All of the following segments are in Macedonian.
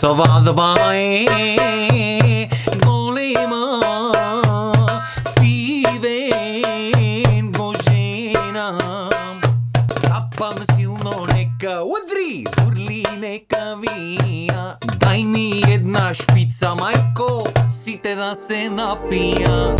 Сватба е голема, Стивен го женам. Капан силно нека удри, зурли нека вия. Дай ми една шпица, майко, сите да се напия.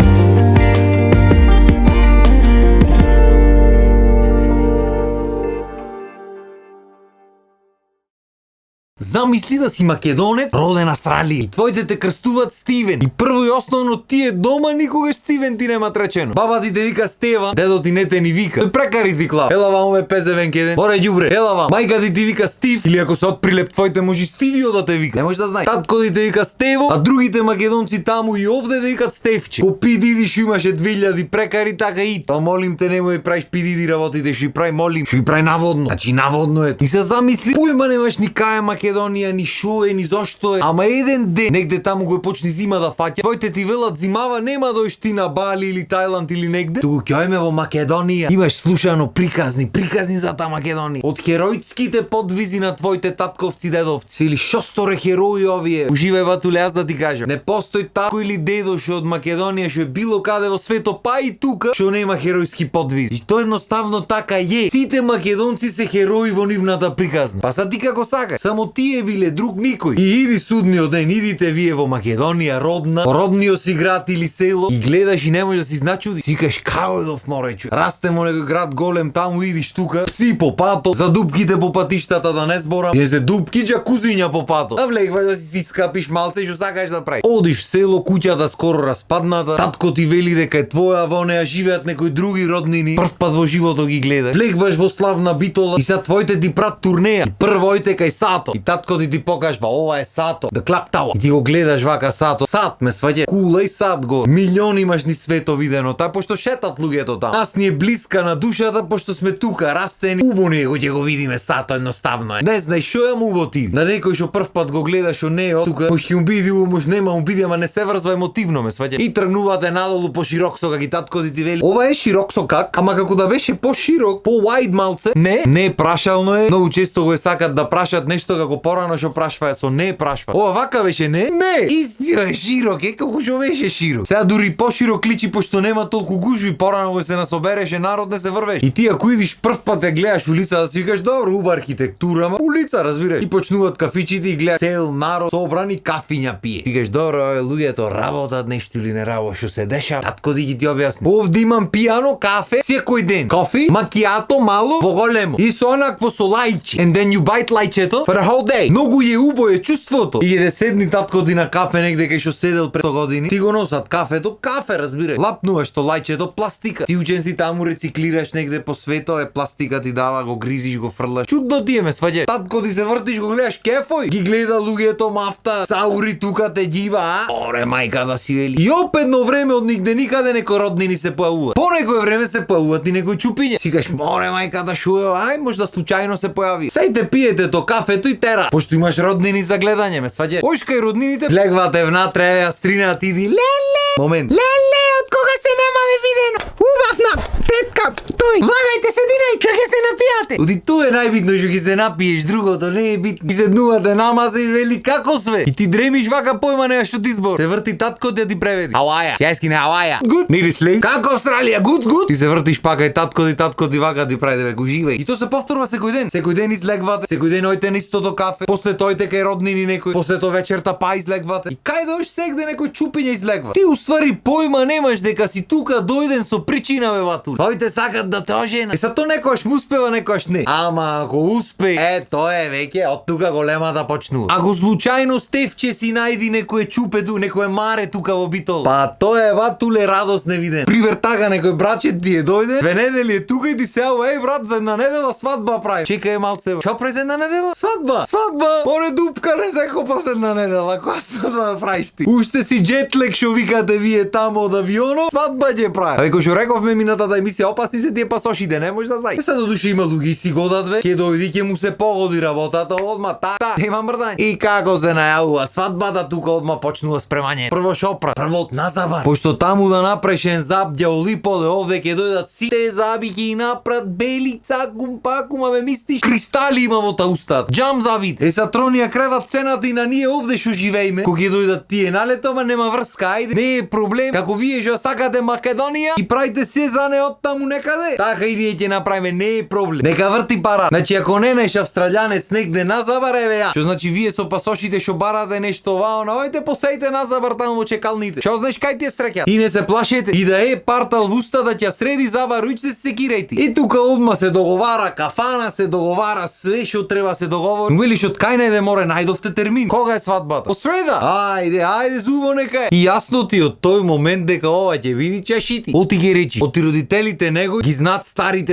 Замисли да си македонец, роден Австралия. И твоите те кръстуват Стивен. И първо и основно ти е дома, никога Стивен ти нема речено. Баба ти те вика Стеван, дедо ти не те ни вика. Той прекари ти клав. Ела вам ме пезевен кеден. Море дюбре, ела вам. Майка ти вика Стив. Или ако се отприлеп твоите може Стивио да те вика. Не можеш да знаеш. Татко ти те вика Стево, а другите македонци таму и овде те викат Стевче. Ко пидиди шо имаше 2000 прекари, така и. Па молим те немој правиш пидиди работите, шо и прави молим. Шо и прави наводно. Значи наводно е. И се замисли, појма немаш ни кај Македонија, ни шо е, ни зошто е. Ама еден ден, негде таму го почни зима да фаќа. Твоите ти велат зимава, нема дојш ти на Бали или Тајланд или негде. Туку ќе ојме во Македонија. Имаш слушано приказни за та Македонија. Од херојските подвизи на твоите татковци, дедовци. Или шо сторе херои овие. Уживај батуле, аз да ти кажам. Не постои татко или дедо шо од Македонија, шо е било каде во свето, па и тука, шо нема херојски подвизи. И тоа едноставно така е. Сите македонци се херои во нивната приказна. Па са ти како сакаш. Само тие биле, друг никој. И иди судниот ден, идите вие во Македонија, родниот си град или село, и гледаш и не можеш да си значуди. Сикаш као едов моречу. Растемо некој град голем, таму идиш тука, пси по пато, за дупките по патиштата да не зборам. Не се дупки, джакузиња по пато. Да влегваш да си скапиш малце што сакаш да правиш. Одиш в село, куќата скоро распадната, татко ти вели дека е твоја, во неа живеат некои други роднини. Прв пат во животот ги гледаш. Влегваш во славна битола и са твоите ти прат турнеја. И прво ојте кај Сато. И татко ти покажва, ова е Сато, да клактава. И ти го гледаш вака Сато. Сат ме сваѓа. Кула и Сат го. Милиони имаш ни свето видено, та пошто шетат луѓето таму. Нас ни е блиска на душата пошто сме тука, растени. Убо него ќе го видиме Сато, едноставно е. Не знај шо е убо ти. На некој што прв пат го гледаш о нео, тука мош ќе убиди, мош нема убиди, ама не се врзва емотивно, ме сваѓа. И тргнувате надолу по широксо, како и татко ти вели. Ова е широксо как? Ама како да беше по-широк, по-wide малце. Не прашално е. Многу често го е сакат да прашат нешто како порано што прашва со не прашва. Ова вака беше не? Не. Истиот е широк, како што беше широк. Сега дури поширок личи пошто нема толку гужви, порано го се насобереше народ, не се врвеш. И ти ако идиш прв пат ја гледаш улица, да си викаш добро, уба архитектура, ама улица, разбираш. И почнуваат кафичите и гледаш цел народ собрани кафиња пие. Ти викаш добро, луѓето работат нешто или не работат, што се деша? Татко ти ти објасни. Овде имам пијано кафе секој ден. Кофи, макијато мало во големо. И со онакво со лајче. And then you bite лајчето for the whole day. Многу е убо е чувството. И да седни татко ти на кафе негде кај што седел пред 100 години. Ти го носат кафето, кафе, разбираш. Лапнуваш то лајчето, пластика. Ти учен си таму рециклираш негде по свето, е пластика ти дава, го гризиш, го фрлаш. Чудно ти е ме сваѓа. Татко ти се вртиш, го гледаш кефој. Ги гледа луѓето мафта, цаури тука те џива, а? Оре мајка да си вели. И опетно време од нигде никаде некои роднини се појавуваат. По некој време се појавуваат и некои чупиња. Сикаш, море мајка да шуе, ај можда случајно се појави. Сејте пиете то кафето и тера. Пошто имаш роднини за гледање, ме сваѓа. Ош кај роднините, влегвате внатре, Астрина ти ди леле. Момент. Леле, од кога се немаме видено? Убавна тетка, тој. Вагајте се дирај, ќе се напијате. Оди тоа е најбитно што ќе се напиеш, другото не е битно. И седнувате намаза и вели како све. И ти дремиш вака појма неа што ти збор. Се врти татко да ти преведи. Хаваја. Ја искине Хаваја. Good. Need sleep. Како Австралија? Good. Ти се вртиш пака и татко ти вака ти прави да уживај. И тоа се повторува секој ден. Секој ден излегвате, секој ден ојте на истото кафе, после тојте кај роднини некој, после тоа вечерта па излегвате. И кај дојш сегде некој чупиња излегва. Ти уствари појма немаш дека си тука дојден со причина бе батур. Тоите сакат да те ожена. И са тоа некојаш му успева, некојаш не. Ама ако успе, тоа е веќе од тука големата почнува. Ако случајно Стевче си најди некој чупеду, некој маре тука во битол. Па тоа е батуле радост невиден. Привертага некој брачет ти е дојде, 2 недели е тука и ти се ава, еј брат, за една недела свадба прави. Чекај малце. Што прави за една недела? Свадба. Море дупка не се копа за една недела. Која свадба да правиш ти? Уште си джетлек што викате вие таму од авионот, свадба ќе прави. Ако што рековме минатата емисија, опасни се тие ќе пасошите, не може да знај. Сега до душа има луѓе си годат ве, ќе дојди ќе му се погоди работата, одма нема мрдање. И како се најавува свадбата, тука одма почнува спремање. Прво шопра, прво на забар. Пошто таму да напрешен заб ѓаолиполе, овде ќе дојдат сите заби ќе и напрат бели цакум пакум, абе мислиш кристали има во та устат. Џам забите. Са тронија креват цената и на ние овде што живееме. Кога ќе дојдат тие налетома нема врска, ајде. Не е проблем. Како вие што сакате Македонија и правите се за не од таму некаде. Така и ние ќе направиме, не е проблем. Нека врти пара. Значи ако не наеш австралијанец негде на забар, еве ја. Што значи вие со пасошите што барате нешто вао, наојте посејте на забар таму во чекалните. Што знаеш кај ти е среќа? И не се плашете. И да е партал в уста да ќе среди забар, уич се секирајте. И тука одма се договара кафана, се договара све што треба се договори. Но велиш од кај најде море најдовте термин? Кога е свадбата? По среда. Ајде зубо нека е. И јасно ти од тој момент дека ова ќе види чешити. Оти ги речи. Оти родителите него ги знаат стари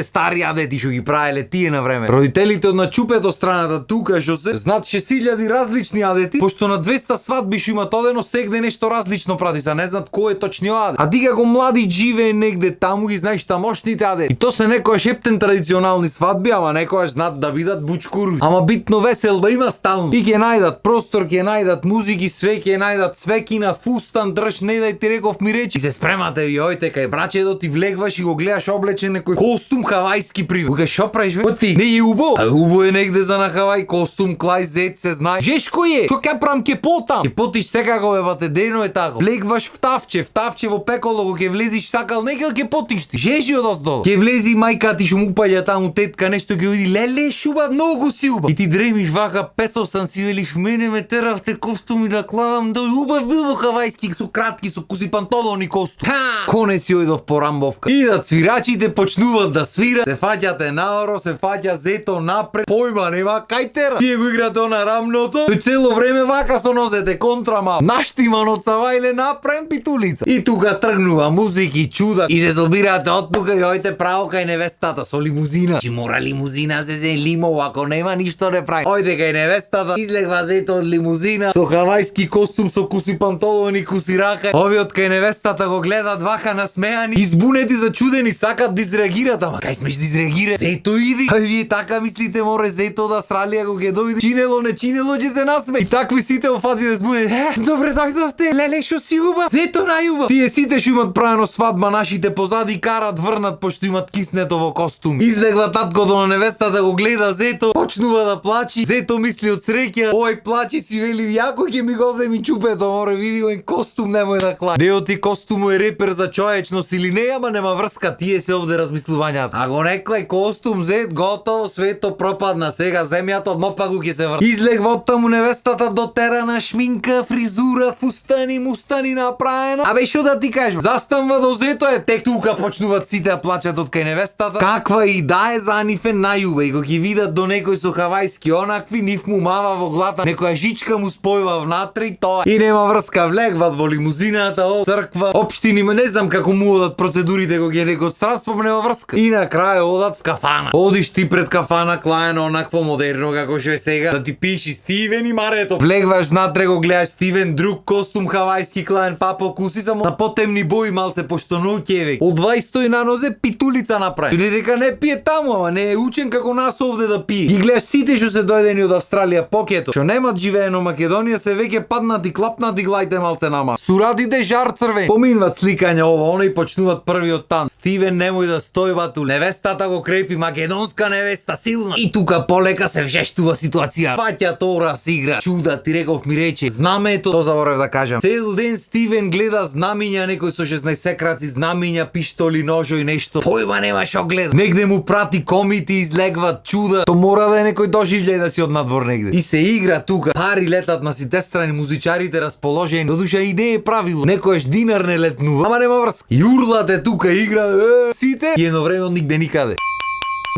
адети што ги правеле тие на време. Родителите од начупето страната тука што се знаат 6000 различни адети, пошто на 200 свадби што имат одено сегде нешто различно прави, се не знаат кој е точниот адет. А ти како млади живее негде таму ги знаеш тамошните адети. И то се некојаш ептен традиционални свадби, ама некојаш знаат да бидат бучкуруи. Ама битно веселба има стално. И ќе најдат простор, ќе најдат музики, све ќе најдат свекина, фустан, држ, не дај ти реков ми речи. И се спремате ви ојте кај брачедо, ти влегваш и го гледаш облечен некој костум хавајски привид. Кога шо правиш бе? Оти, не е убо. А убо е негде за на Хавај костум, клај зет се знае. Жешко е. Што ќе прам ќе потам? Ќе потиш секако бе бате, дено е тако. Влегваш в тавче во пеколо, го ќе влезиш сакал некел ќе потиш ти. Жеши од оздол. Ќе влези мајка ти што му упаѓа таму тетка нешто ќе види. Леле шуба, многу си убав. И ти дремиш вака песо сам си велиш мене ме теравте костуми да клавам, да убав бил во хавајски со кратки со куси панталони костум. Коне си ојдов по рамбовка. И да свирачите почнуваат да свират, се фаќате наоро, се фаќа зето напред. Појма нема кај тера. Тие го играте на рамното. Тој цело време вака со нозете контрамал. Наштиман од Савајле напрем питулица. И тука тргнува музики, чуда. И се собирате од тука и ојте право кај невестата со лимузина. Чи мора лимузина се лимов, ако нема ништо не прави. Ојде кај невестата, излегва зето од лимузина со хавајски костум со куси панталони, куси рака. Овиот кај невестата го гледат вака насмеани, избунети, зачудени, сакат да изреагират, ама кај смеш да изреагира? Зето иди. А вие така мислите море зето од Австралија го ќе дојде. Чинело не чинело ќе се насме. И такви сите во фази да збунет. Добре дојдовте. Леле шо си убав? Зето најубав. Тие сите што имат правено свадба, нашите позади карат врнат пошто имат киснето во костум. Излегва таткото на невестата, го гледа зето, почнува да плачи. Зето мисли од среќа, ој плачи си вели јако ќе ми го земи чупето, море види ој костум немој да клај. Нео ти костум е репер за човечност или не, ама нема врска, тие се овде размислувањата. А го неклај костум зет, готово, свето пропадна, сега земјата однопаку ќе се врти. Излегва од таму невестата дотерана, шминка, фризура, фустани, мустани направено. Абе шо да ти кажам? Застанува до зето е, тек тука почнуваат сите да плачат од кај невестата. Каква и да е за нив е најубава и го ги видат до некој со хавајски онакви, нив му мава во глата, некоја жичка му спојува внатре тоа. И нема врска, влегват во лимузината, црква, општини, не знам како му одат процедурите кога ќе некој странство, нема врска. И на крај одат в кафана. Одиш ти пред кафана клаено онакво модерно како што е сега, да ти пиши Стивен и Марето. Влегваш внатре, го гледаш Стивен, друг костум хавајски клаен, папо куси само на потемни бои малце пошто ноќеве. Од 20 на нозе питулица направи. Не дека не пие таму, ама не е учен како нас овде да пие. Ги гледаш сите што се дојдени од Австралија покето, што немат живеено Македонија, се веќе паднати, клапнати глајте малце нама. Сурадите жар црвен. Поминват сликања ова, она и почнуваат првиот тан. Стивен немој да стои бату. Невестата го крепи, македонска невеста, силна. И тука полека се вжештува ситуација. Фаќа тора си игра. Чуда, ти реков ми рече. Знамето, то заборев да кажам. Цел ден Стивен гледа знамиња, некој со 16 краци знамиња, пиштоли, ножо и нешто. Појма нема шо гледа. Негде му прати комити, излегват чуда. То мора да е некој доживљај да си од надвор негде. И се игра тука. Пари летат на сите страни, музичарите расположени. Додуша и не е правило. Некојаш динар не летнува, ама нема врска. Јурлате тука игра, сите. И едно време од нигде никаде.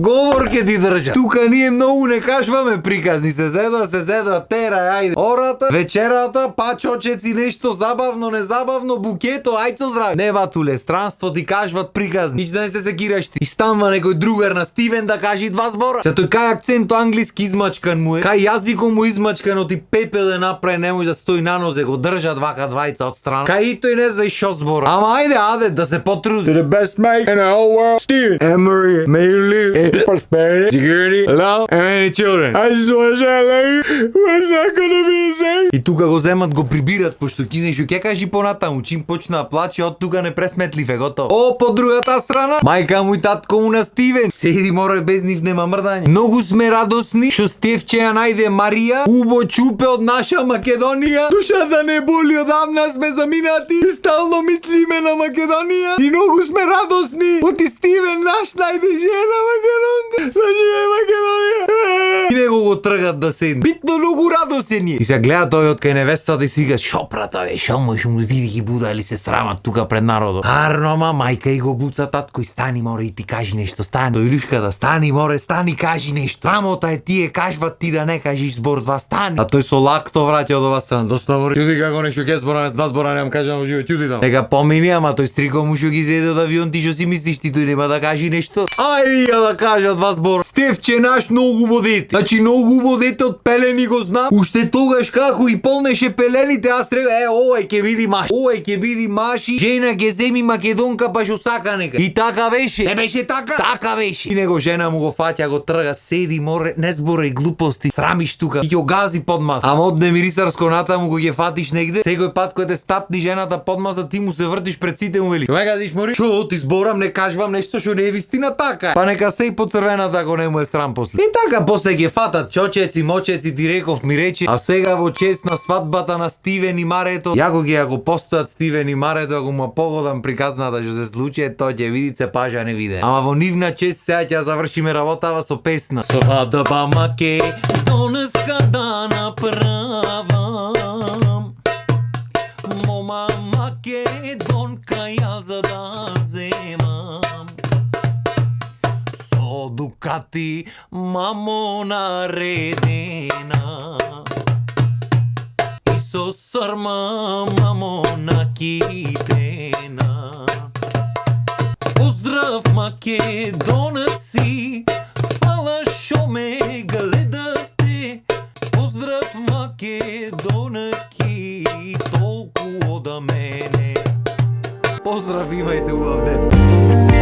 Говор ке ти држа. Тука ние многу не кажваме приказни, се седоа, тера, ајде. Ората, вечерата, пачочеци, нешто забавно, незабавно, букето, ајцо здраве. Не батуле, странство ти кажват приказни. Ниш да не се секираш ти. И станва некој другар на Стивен да каже 2 збора. Се тој кај акценто англиски измачкан му е, кај јазиком му измачкан, оти пепел да направи, не може да стои на нозе, го држат вака двајца од страна. Кај и тој не за и шо збора. Ама ајде, да се потруди. To the best mate in the whole world, Steven. Anne-Marie, may you live in prosperity, security, love, and many children. I just want to say, like, we're not gonna be the same. И тука го земат, го прибират, пошто ки ќе кажи понатаму, чим почна да плаче, од тука не пресметлив е готов. О, по другата страна, мајка му и татко му на Стивен. Седи море без нив нема мрдање. Многу сме радосни што Стевче ја најде Марија, убо чупе од наша Македонија. Душата не боли, одамна сме заминати. И стално мислиме на Македонија. И многу сме радосни. Оти Стивен наш најде жена Македонка. Да живее Македонија. И него го тргат да седне. Битно многу радосен е. И се гледа тој од кај невестата и си вика, шо брата бе, шо можеш му види ги будали се срамат тука пред народот. Арно, ама мајка и го буца татко и стани море и ти кажи нешто, стани. Тој Илюшката, стани море, стани кажи нешто. Рамота е тие кажват ти да не кажиш збор 2, стани. А тој со лакто враќа од ова страна. Доста море. Јуди како нешто ке збора, не 2 збора немам кажам во живот, јуди таму. Нека помини, ама тој стрико му што ги зеде од авион, ти што си мислиш ти тој нема да кажи нешто? Ај, ја да кажа 2 збора. Стевче наш многу убаво дете. Значи многу убаво дете од пелени го знам. Уште тогаш како и полнеше пелените, аз реков, овој ќе биде маш. Овој ќе биде маши. Жена ќе земи Македонка па што сака нека. И така беше. Не беше така? Така беше. И него жена му го фаќа, го трга, седи, море, не зборај глупости. Срамиш тука. И ќе гази под маса. Ама одне мирисарско натаму го ќе фатиш негде. Секој пат кога те стапни жената под маса, ти му се вртиш пред сите му вели. Ме газиш мори? Шо, ти зборам, не кажувам нешто што не е вистина така. Па нека се и по црвената ако не му е срам после. И така после ќе фатат чочеци, мочеци, ти реков ми речи. А сега во чест на свадбата на Стивен и Марето, јако ќе го постојат Стивен и Марето, ако му погодам приказната што се случи, тој ќе види се пажа не виде. Ама во нивна чест сега ќе завршиме работава со песна. Свадба македонска да направам, мома македонка ја за да земам. Со дукати мамо наредена и со срма мамо накитена. Поздрав македонци, фала шо ме гледавте. Поздрав македонки, толку од мене. Поздрав, имајте убав ден.